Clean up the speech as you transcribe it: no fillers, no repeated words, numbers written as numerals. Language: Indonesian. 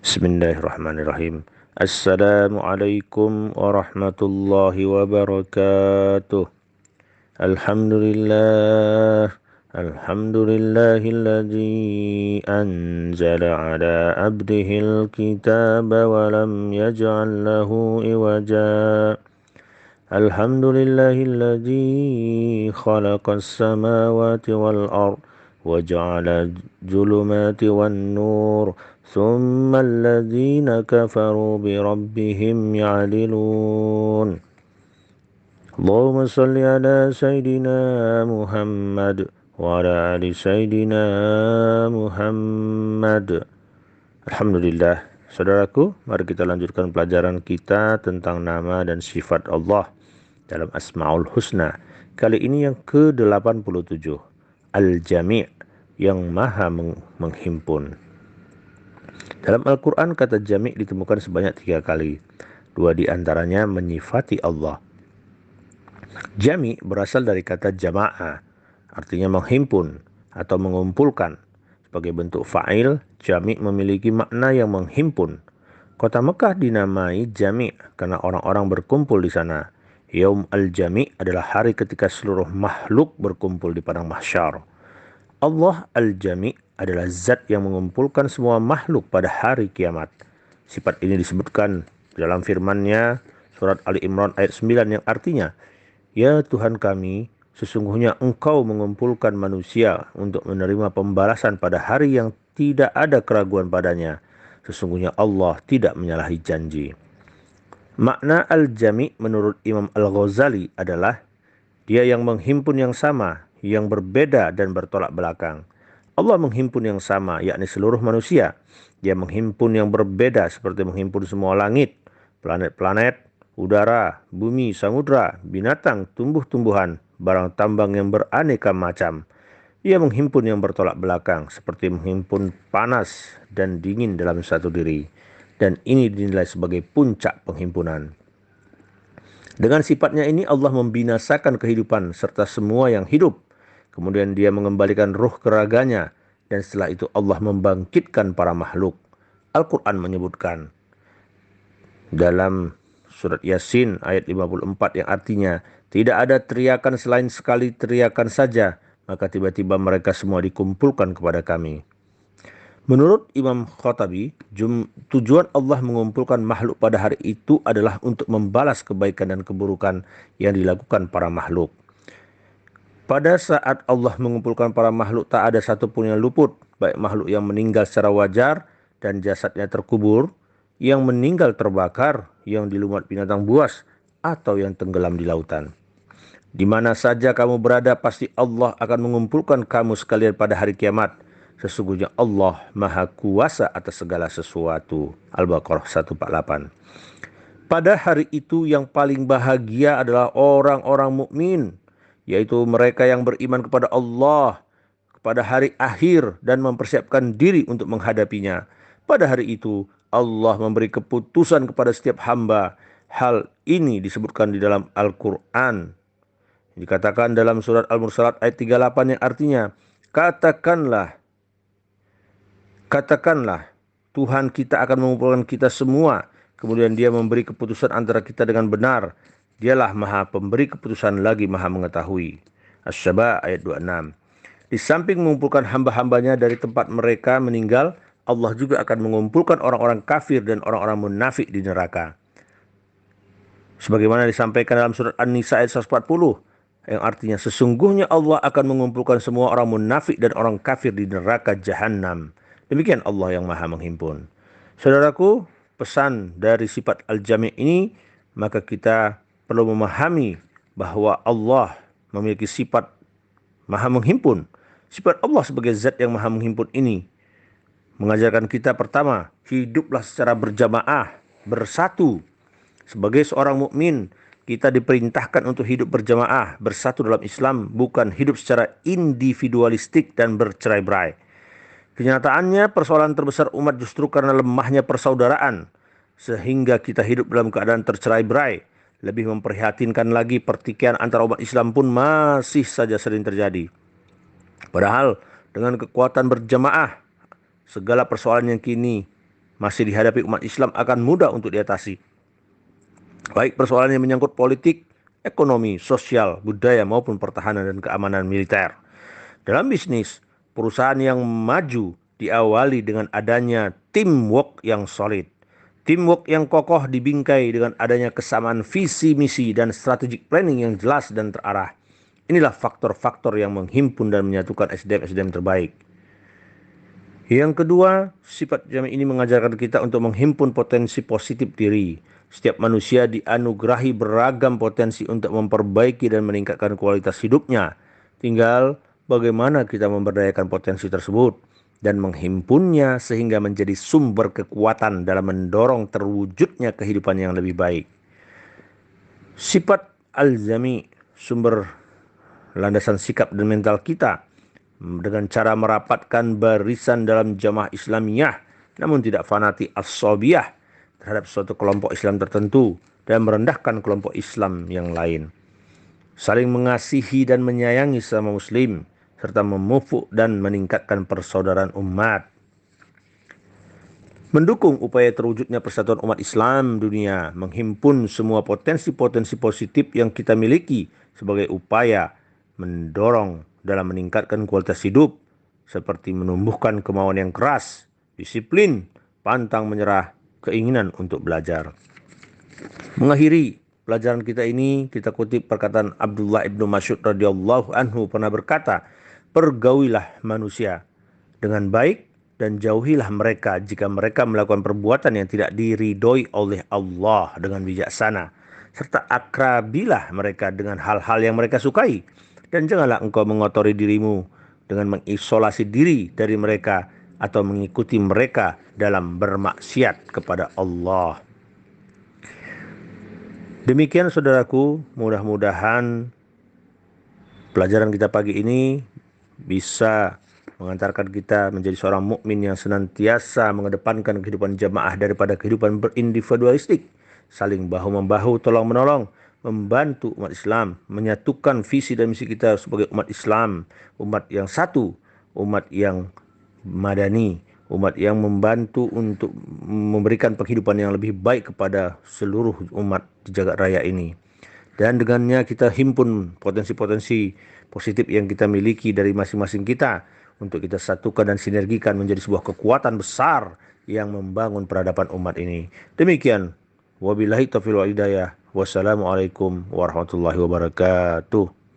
Bismillahirrahmanirrahim. Assalamualaikum warahmatullahi wabarakatuh. Alhamdulillah. Alhamdulillahilladzi anzala ala abdihil kitaba wa lam yaj'al lahu iwaja. Alhamdulillahilladzi khalaqas samawati wal ard wa ja'ala zulumati wan nur. ثم الذين كفروا بربهم يعدلون اللهم صل على سيدنا محمد وعلى آل سيدنا Muhammad. Alhamdulillah, saudaraku, mari kita lanjutkan pelajaran kita tentang nama dan sifat Allah dalam Asmaul Husna. Kali ini yang ke-87, Al-Jami', yang maha menghimpun. Dalam Al-Quran kata jami' ditemukan sebanyak 3 kali. 2 di antaranya menyifati Allah. Jami' berasal dari kata jama'ah, artinya menghimpun atau mengumpulkan. Sebagai bentuk fa'il, jami' memiliki makna yang menghimpun. Kota Mekah dinamai jami' karena orang-orang berkumpul di sana. Yaum al-Jami' adalah hari ketika seluruh makhluk berkumpul di padang mahsyar. Allah al-Jami' adalah zat yang mengumpulkan semua makhluk pada hari kiamat. Sifat ini disebutkan dalam firman-Nya surat Ali Imran ayat 9 yang artinya, "Ya Tuhan kami, sesungguhnya Engkau mengumpulkan manusia untuk menerima pembalasan pada hari yang tidak ada keraguan padanya. Sesungguhnya Allah tidak menyalahi janji." Makna al-Jami' menurut Imam Al-Ghazali adalah dia yang menghimpun yang sama, yang berbeda dan bertolak belakang. Allah menghimpun yang sama, yakni seluruh manusia. Dia menghimpun yang berbeda seperti menghimpun semua langit, planet-planet, udara, bumi, samudra, binatang, tumbuh-tumbuhan, barang tambang yang beraneka macam. Ia menghimpun yang bertolak belakang seperti menghimpun panas dan dingin dalam satu diri. Dan ini dinilai sebagai puncak penghimpunan. Dengan sifatnya ini Allah membinasakan kehidupan serta semua yang hidup. Kemudian dia mengembalikan ruh ke raganya. Dan setelah itu Allah membangkitkan para makhluk. Al-Quran menyebutkan dalam surat Yasin ayat 54 yang artinya, tidak ada teriakan selain sekali teriakan saja, maka tiba-tiba mereka semua dikumpulkan kepada kami. Menurut Imam Khattabi, tujuan Allah mengumpulkan makhluk pada hari itu adalah untuk membalas kebaikan dan keburukan yang dilakukan para makhluk. Pada saat Allah mengumpulkan para makhluk, tak ada satupun yang luput, baik makhluk yang meninggal secara wajar dan jasadnya terkubur, yang meninggal terbakar, yang dilumat binatang buas, atau yang tenggelam di lautan. Di mana saja kamu berada, pasti Allah akan mengumpulkan kamu sekalian pada hari kiamat. Sesungguhnya Allah Maha Kuasa atas segala sesuatu. Al-Baqarah 148. Pada hari itu yang paling bahagia adalah orang-orang mukmin, yaitu mereka yang beriman kepada Allah, kepada hari akhir dan mempersiapkan diri untuk menghadapinya. Pada hari itu Allah memberi keputusan kepada setiap hamba. Hal ini disebutkan di dalam Al-Quran. Dikatakan dalam surat Al-Mursalat ayat 38 yang artinya, Katakanlah, Tuhan kita akan mengumpulkan kita semua. Kemudian dia memberi keputusan antara kita dengan benar. Dialah maha pemberi keputusan lagi maha mengetahui. Asy-Syaba ayat 26. Di samping mengumpulkan hamba-hambanya dari tempat mereka meninggal, Allah juga akan mengumpulkan orang-orang kafir dan orang-orang munafik di neraka. Sebagaimana disampaikan dalam surat An-Nisa ayat 140. Yang artinya sesungguhnya Allah akan mengumpulkan semua orang munafik dan orang kafir di neraka jahanam. Demikian Allah yang maha menghimpun. Saudaraku, pesan dari sifat Al-Jami' ini, maka kita perlu memahami bahwa Allah memiliki sifat maha menghimpun. Sifat Allah sebagai zat yang maha menghimpun ini mengajarkan kita pertama, hiduplah secara berjamaah, bersatu. Sebagai seorang mukmin, kita diperintahkan untuk hidup berjamaah, bersatu dalam Islam, bukan hidup secara individualistik dan bercerai-berai. Kenyataannya persoalan terbesar umat justru karena lemahnya persaudaraan, sehingga kita hidup dalam keadaan tercerai-berai. Lebih memprihatinkan lagi, pertikaian antara umat Islam pun masih saja sering terjadi. Padahal dengan kekuatan berjamaah, segala persoalan yang kini masih dihadapi umat Islam akan mudah untuk diatasi. Baik persoalan yang menyangkut politik, ekonomi, sosial, budaya maupun pertahanan dan keamanan militer. Dalam bisnis, perusahaan yang maju diawali dengan adanya teamwork yang solid. Teamwork yang kokoh dibingkai dengan adanya kesamaan visi misi dan strategic planning yang jelas dan terarah. Inilah faktor-faktor yang menghimpun dan menyatukan SDM-SDM terbaik. Yang kedua, sifat jami ini mengajarkan kita untuk menghimpun potensi positif diri. Setiap manusia dianugerahi beragam potensi untuk memperbaiki dan meningkatkan kualitas hidupnya. Tinggal bagaimana kita memberdayakan potensi tersebut dan menghimpunnya sehingga menjadi sumber kekuatan dalam mendorong terwujudnya kehidupan yang lebih baik. Sifat al-jami, sumber landasan sikap dan mental kita dengan cara merapatkan barisan dalam jamaah Islamiyah, namun tidak fanatik as-sobiyah terhadap suatu kelompok Islam tertentu dan merendahkan kelompok Islam yang lain. Saling mengasihi dan menyayangi sesama muslim serta memupuk dan meningkatkan persaudaraan umat. Mendukung upaya terwujudnya persatuan umat Islam dunia, menghimpun semua potensi-potensi positif yang kita miliki sebagai upaya mendorong dalam meningkatkan kualitas hidup, seperti menumbuhkan kemauan yang keras, disiplin, pantang menyerah, keinginan untuk belajar. Mengakhiri pelajaran kita ini, kita kutip perkataan Abdullah ibnu Mas'ud radhiyallahu anhu pernah berkata, "Pergaulilah manusia dengan baik dan jauhilah mereka jika mereka melakukan perbuatan yang tidak diridhoi oleh Allah dengan bijaksana, serta akrabilah mereka dengan hal-hal yang mereka sukai. Dan janganlah engkau mengotori dirimu dengan mengisolasi diri dari mereka atau mengikuti mereka dalam bermaksiat kepada Allah." Demikian saudaraku, mudah-mudahan pelajaran kita pagi ini bisa mengantarkan kita menjadi seorang mukmin yang senantiasa mengedepankan kehidupan jamaah daripada kehidupan berindividualistik, saling bahu-membahu, tolong-menolong, membantu umat Islam, menyatukan visi dan misi kita sebagai umat Islam, umat yang satu, umat yang madani, umat yang membantu untuk memberikan penghidupan yang lebih baik kepada seluruh umat di jagat raya ini. Dan dengannya kita himpun potensi-potensi positif yang kita miliki dari masing-masing kita untuk kita satukan dan sinergikan menjadi sebuah kekuatan besar yang membangun peradaban umat ini. Demikian, wabillahi taufiq wal hidayah. Wassalamualaikum warahmatullahi wabarakatuh.